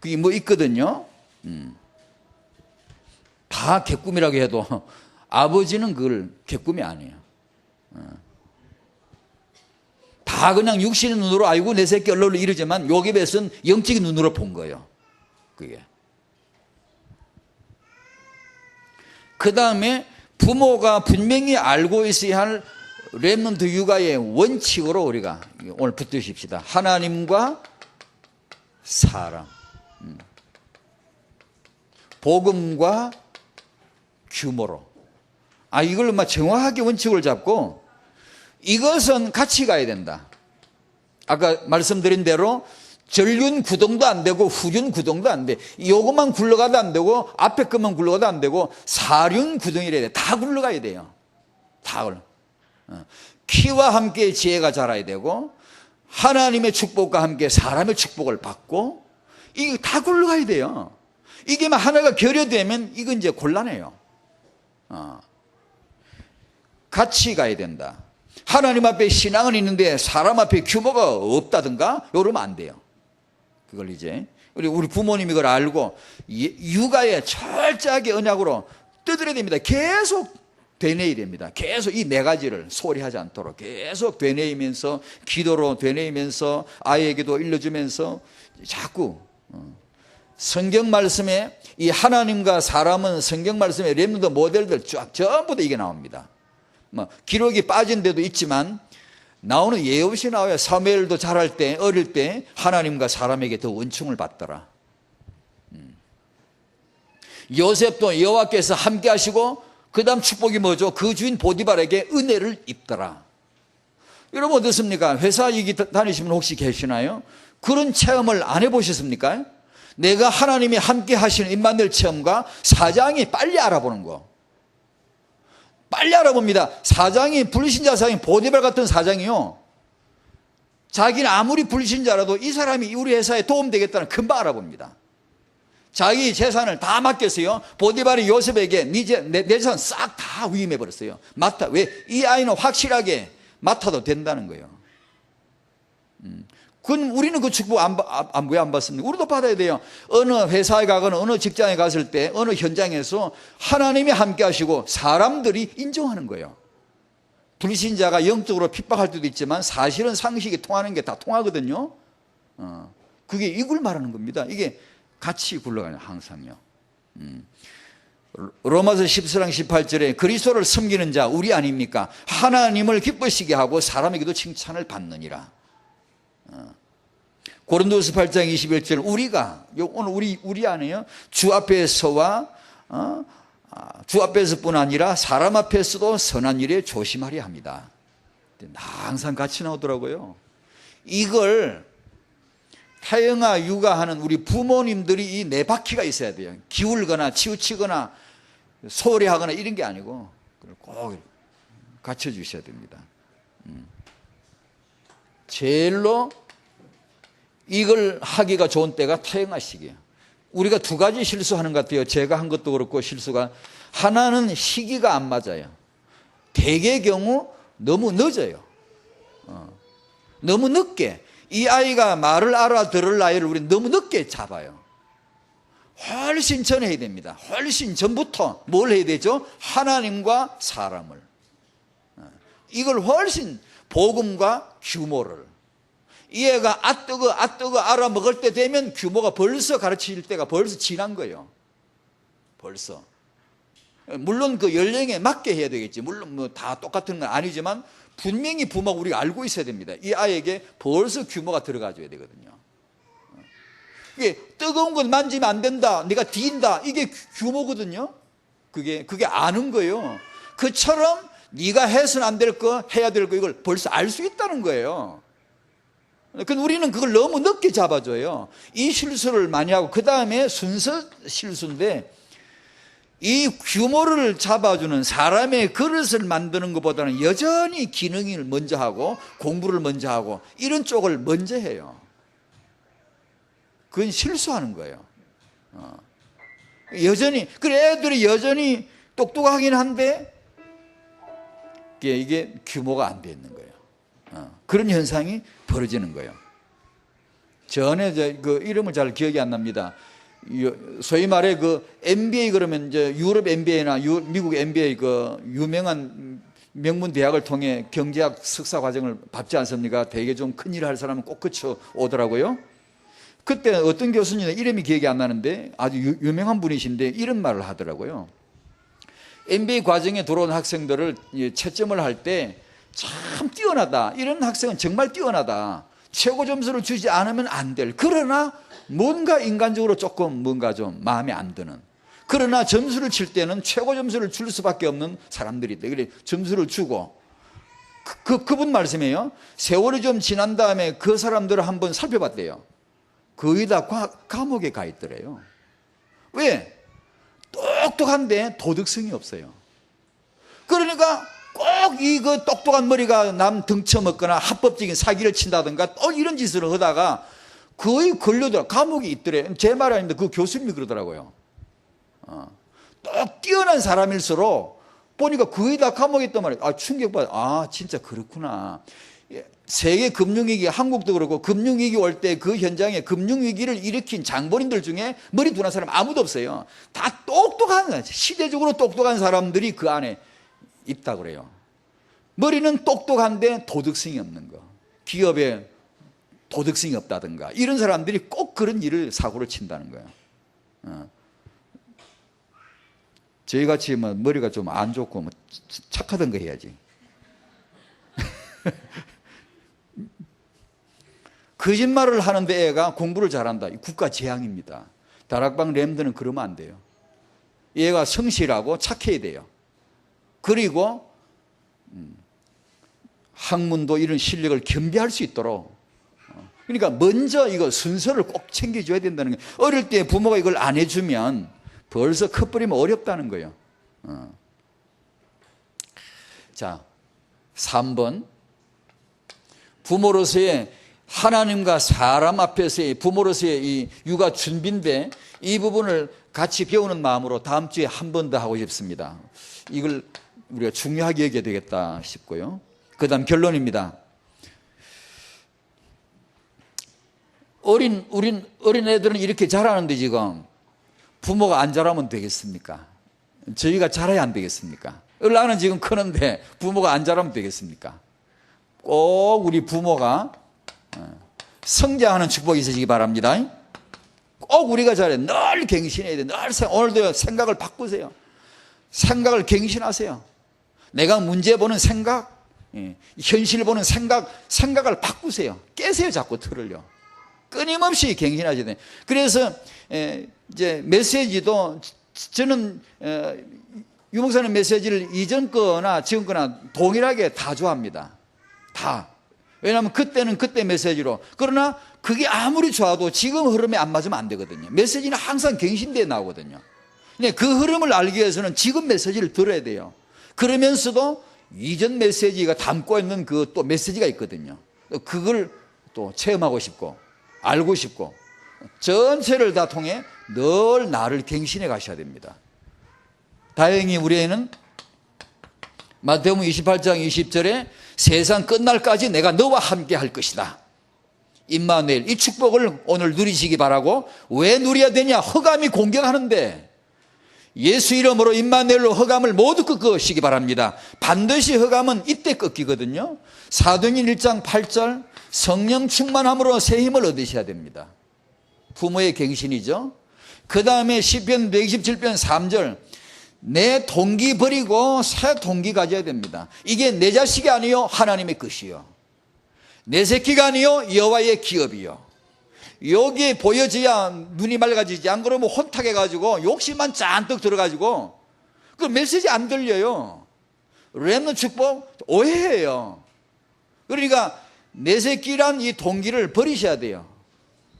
그게 뭐 있거든요. 다 개꿈이라고 해도 아버지는 그걸 개꿈이 아니에요. 다 그냥 육신의 눈으로 아이고 내 새끼 얼른 이러지만 요셉은 영적인 눈으로 본 거예요. 그게. 그 다음에 부모가 분명히 알고 있어야 할 렘넌트 육아의 원칙으로 우리가 오늘 붙드십시다. 하나님과 사람, 복음과 규모로. 이걸 정확하게 원칙을 잡고 이것은 같이 가야 된다. 아까 말씀드린 대로 전륜 구동도 안 되고 후륜 구동도 안 돼. 요것만 굴러가도 안 되고 앞에 것만 굴러가도 안 되고 사륜 구동이래야 돼. 다 굴러가야 돼요. 다 굴러. 키와 함께 지혜가 자라야 되고 하나님의 축복과 함께 사람의 축복을 받고 이게 다 굴러가야 돼요. 이게 하나가 결여되면 이건 이제 곤란해요. 같이 가야 된다. 하나님 앞에 신앙은 있는데 사람 앞에 규모가 없다든가 이러면 안 돼요. 그걸 이제 우리 부모님이 그걸 알고 육아에 철저하게 언약으로 뜯어야 됩니다. 계속 되뇌어야 됩니다. 계속 이 네 가지를 소홀히 하지 않도록 계속 되뇌이면서 기도로 되뇌이면서 아이에게도 일러주면서 자꾸 성경 말씀에 이 하나님과 사람은 성경 말씀에 렘넌트 모델들 쫙 전부 다 이게 나옵니다. 기록이 빠진 데도 있지만 나오는 예 없이 나와요. 사무엘도 자랄 때 어릴 때 하나님과 사람에게 더 은총을 받더라. 요셉도 여호와께서 함께 하시고 그 다음 축복이 뭐죠? 그 주인 보디발에게 은혜를 입더라. 여러분 어떻습니까? 회사 얘기 다니시면 혹시 계시나요? 그런 체험을 안 해보셨습니까? 내가 하나님이 함께 하시는 임마누엘 체험과 사장이 빨리 알아보는 거. 빨리 알아봅니다. 사장이 불신자 사장이 보디발 같은 사장이요. 자기는 아무리 불신자라도 이 사람이 우리 회사에 도움되겠다는 금방 알아봅니다. 자기 재산을 다 맡겼어요. 보디발이 요셉에게 내 재산 싹 다 위임해버렸어요. 왜? 이 아이는 확실하게 맡아도 된다는 거예요. 우리는 그 축복 왜 안 받습니까? 우리도 받아야 돼요. 어느 회사에 가거나 어느 직장에 갔을 때 어느 현장에서 하나님이 함께 하시고 사람들이 인정하는 거예요. 불신자가 영적으로 핍박할 때도 있지만 사실은 상식이 통하는 게 다 통하거든요. 그게 이걸 말하는 겁니다. 이게 같이 굴러가는 항상요. 로마서 14장 18절에 그리스도를 섬기는 자 우리 아닙니까? 하나님을 기쁘시게 하고 사람에게도 칭찬을 받느니라. 고린도서 8장 21절 우리가 오늘 우리 아니에요? 주 앞에서와 주 앞에서뿐 아니라 사람 앞에서도 선한 일에 조심하려 합니다. 항상 같이 나오더라고요. 이걸 태영아 육아하는 우리 부모님들이 이 네 바퀴가 있어야 돼요. 기울거나 치우치거나 소홀히 하거나 이런 게 아니고 꼭 갖춰주셔야 됩니다. 제일로 이걸 하기가 좋은 때가 태영아 시기예요. 우리가 두 가지 실수하는 것 같아요. 제가 한 것도 그렇고 실수가 하나는 시기가 안 맞아요. 대개의 경우 너무 늦어요. 너무 늦게 이 아이가 말을 알아들을 나이를 우리 너무 늦게 잡아요. 훨씬 전에 해야 됩니다. 훨씬 전부터 뭘 해야 되죠? 하나님과 사람을 이걸 훨씬 복음과 규모를 이 애가 뜨거 알아먹을 때 되면 규모가 벌써 가르칠 때가 벌써 지난 거예요. 벌써. 물론 그 연령에 맞게 해야 되겠지. 물론 뭐 다 똑같은 건 아니지만 분명히 부모가 우리가 알고 있어야 됩니다. 이 아이에게 벌써 규모가 들어가줘야 되거든요. 이게 뜨거운 건 만지면 안 된다. 내가 뒤인다. 이게 규모거든요. 그게 아는 거예요. 그처럼 네가 해서는 안 될 거, 해야 될 거 이걸 벌써 알 수 있다는 거예요. 근데 우리는 그걸 너무 늦게 잡아줘요. 이 실수를 많이 하고 그 다음에 순서 실수인데, 이 규모를 잡아주는 사람의 그릇을 만드는 것보다는 여전히 기능을 먼저 하고 공부를 먼저 하고 이런 쪽을 먼저 해요. 그건 실수하는 거예요. 여전히, 그래 애들이 여전히 똑똑하긴 한데 이게 규모가 안 돼 있는 거예요. 그런 현상이 벌어지는 거예요. 전에 그 이름을 잘 기억이 안 납니다. 소위 말해 그 MBA 그러면 이제 유럽 MBA나 미국 MBA 그 유명한 명문 대학을 통해 경제학 석사 과정을 밟지 않습니까? 되게 좀 큰일 할 사람은 꼭 거쳐 오더라고요. 그때 어떤 교수님 이름이 기억이 안 나는데 아주 유명한 분이신데 이런 말을 하더라고요. MBA 과정에 들어온 학생들을 채점을 할 때 참 뛰어나다, 이런 학생은 정말 뛰어나다, 최고 점수를 주지 않으면 안 될, 그러나 뭔가 인간적으로 조금 뭔가 좀 마음에 안 드는, 그러나 점수를 칠 때는 최고 점수를 줄 수밖에 없는 사람들이 있다. 그래 점수를 주고 그분 말씀이에요. 세월이 좀 지난 다음에 그 사람들을 한번 살펴봤대요. 거의 다 감옥에 가 있더래요. 왜? 똑똑한데 도덕성이 없어요. 그러니까 꼭 그 똑똑한 머리가 남 등쳐먹거나 합법적인 사기를 친다든가 또 이런 짓을 하다가 거의 걸려들어 감옥에 있더래. 제 말 아닙니다. 그 교수님이 그러더라고요. 똑 뛰어난 사람일수록 보니까 거의 다 감옥에 있단 말이에요. 충격받아. 진짜 그렇구나. 세계 금융위기, 한국도 그렇고 금융위기 올 때 그 현장에 금융위기를 일으킨 장본인들 중에 머리 둔한 사람 아무도 없어요. 다 똑똑한, 시대적으로 똑똑한 사람들이 그 안에 있다 그래요. 머리는 똑똑한데 도덕성이 없는 거, 기업에 도덕성이 없다든가 이런 사람들이 꼭 그런 일을 사고를 친다는 거예요. 저희같이 뭐 머리가 좀 안 좋고 뭐 착하던 거 해야지. 거짓말을 하는데 애가 공부를 잘한다. 국가 재앙입니다. 다락방 램들은 그러면 안 돼요. 얘가 성실하고 착해야 돼요. 그리고 학문도 이런 실력을 겸비할 수 있도록, 그러니까 먼저 이거 순서를 꼭 챙겨줘야 된다는 거예요. 어릴 때 부모가 이걸 안 해주면 벌써 커버리면 어렵다는 거예요. 자, 3번. 부모로서의 하나님과 사람 앞에서의 부모로서의 이 육아 준비인데 이 부분을 같이 배우는 마음으로 다음 주에 한 번 더 하고 싶습니다. 이걸 우리가 중요하게 여겨야 되겠다 싶고요. 그 다음 결론입니다. 어린 애들은 이렇게 자라는데 지금 부모가 안 자라면 되겠습니까? 저희가 자라야 안 되겠습니까? 나는 지금 크는데 부모가 안 자라면 되겠습니까? 꼭 우리 부모가 성장하는 축복이 있으시기 바랍니다. 꼭 우리가 잘해. 늘 갱신해야 돼. 늘 오늘도 생각을 바꾸세요. 생각을 갱신하세요. 내가 문제 보는 생각, 현실 보는 생각을 바꾸세요. 깨세요, 자꾸 틀을요. 끊임없이 갱신하셔야 돼요. 그래서 이제 메시지도 저는 유 목사님 메시지를 이전 거나 지금 거나 동일하게 다 좋아합니다. 다. 왜냐하면 그때는 그때 메시지로. 그러나 그게 아무리 좋아도 지금 흐름에 안 맞으면 안 되거든요. 메시지는 항상 갱신되어 나오거든요. 근데 그 흐름을 알기 위해서는 지금 메시지를 들어야 돼요. 그러면서도 이전 메시지가 담고 있는 그 또 메시지가 있거든요. 그걸 또 체험하고 싶고 알고 싶고 전체를 다 통해 늘 나를 갱신해 가셔야 됩니다. 다행히 우리 애는 마태복음 28장 20절에 세상 끝날까지 내가 너와 함께 할 것이다. 임마누엘, 이 축복을 오늘 누리시기 바라고. 왜 누려야 되냐? 흑암이 공격하는데 예수 이름으로 임마누엘로 흑암을 모두 꺾으시기 바랍니다. 반드시 흑암은 이때 꺾이거든요. 사도행전 1장 8절 성령 충만함으로 새 힘을 얻으셔야 됩니다. 부모의 갱신이죠. 그 다음에 시편 127편 3절 내 동기 버리고 새 동기 가져야 됩니다. 이게 내 자식이 아니요 하나님의 것이요, 내 새끼가 아니요 여호와의 기업이요. 여기에 보여져야 눈이 맑아지지. 안 그러면 혼탁해가지고 욕심만 잔뜩 들어가지고 그 메시지 안 들려요. 렘넌트 축복 오해해요. 그러니까 내 새끼란 이 동기를 버리셔야 돼요.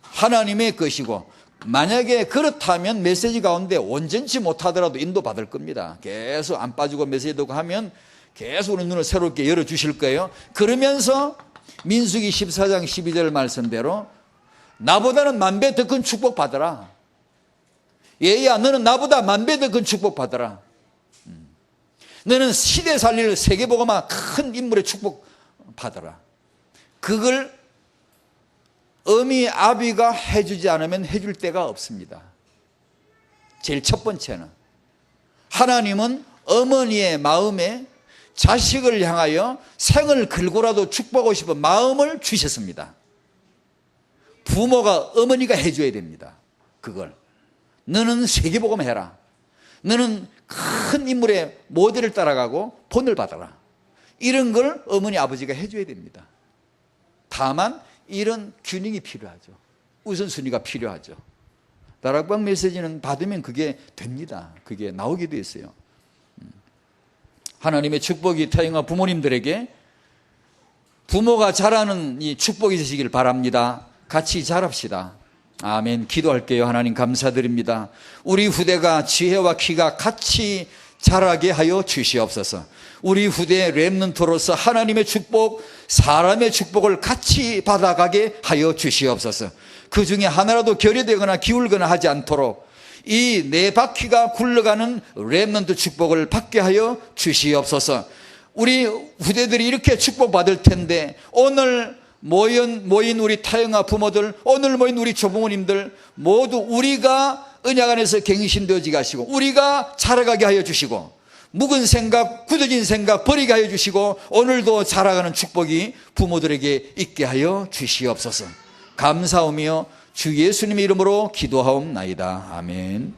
하나님의 것이고, 만약에 그렇다면 메시지 가운데 온전치 못하더라도 인도받을 겁니다. 계속 안 빠지고 메시지 듣고 하면 계속 우리 눈을 새롭게 열어주실 거예요. 그러면서 민수기 14장 12절 말씀대로 나보다는 만 배 더 큰 축복 받아라. 얘야, 너는 나보다 만 배 더 큰 축복 받아라. 너는 시대 살릴 세계보고만 큰 인물의 축복 받아라. 그걸 어미 아비가 해주지 않으면 해줄 데가 없습니다. 제일 첫 번째는 하나님은 어머니의 마음에 자식을 향하여 생을 걸고라도 축복하고 싶은 마음을 주셨습니다. 부모가, 어머니가 해줘야 됩니다. 그걸 너는 세계복음 해라. 너는 큰 인물의 모델을 따라가고 본을 받아라. 이런 걸 어머니 아버지가 해줘야 됩니다. 다만 이런 균형이 필요하죠. 우선순위가 필요하죠. 다락방 메시지는 받으면 그게 됩니다. 그게 나오기도 했어요. 하나님의 축복이 태영아 부모님들에게 부모가 잘하는 이 축복이 되시길 바랍니다. 같이 잘합시다. 아멘. 기도할게요. 하나님 감사드립니다. 우리 후대가 지혜와 키가 같이 자라게 하여 주시옵소서. 우리 후대 렘넌트로서 하나님의 축복, 사람의 축복을 같이 받아가게 하여 주시옵소서. 그 중에 하나라도 결여되거나 기울거나 하지 않도록 이 네 바퀴가 굴러가는 렘넌트 축복을 받게 하여 주시옵소서. 우리 후대들이 이렇게 축복받을 텐데 오늘 모인 우리 타영아 부모들, 오늘 모인 우리 조부모님들 모두 우리가 언약 안에서 갱신되어지게 하시고 우리가 자라가게 하여 주시고 묵은 생각, 굳어진 생각 버리게 하여 주시고 오늘도 자라가는 축복이 부모들에게 있게 하여 주시옵소서. 감사하며 주 예수님의 이름으로 기도하옵나이다. 아멘.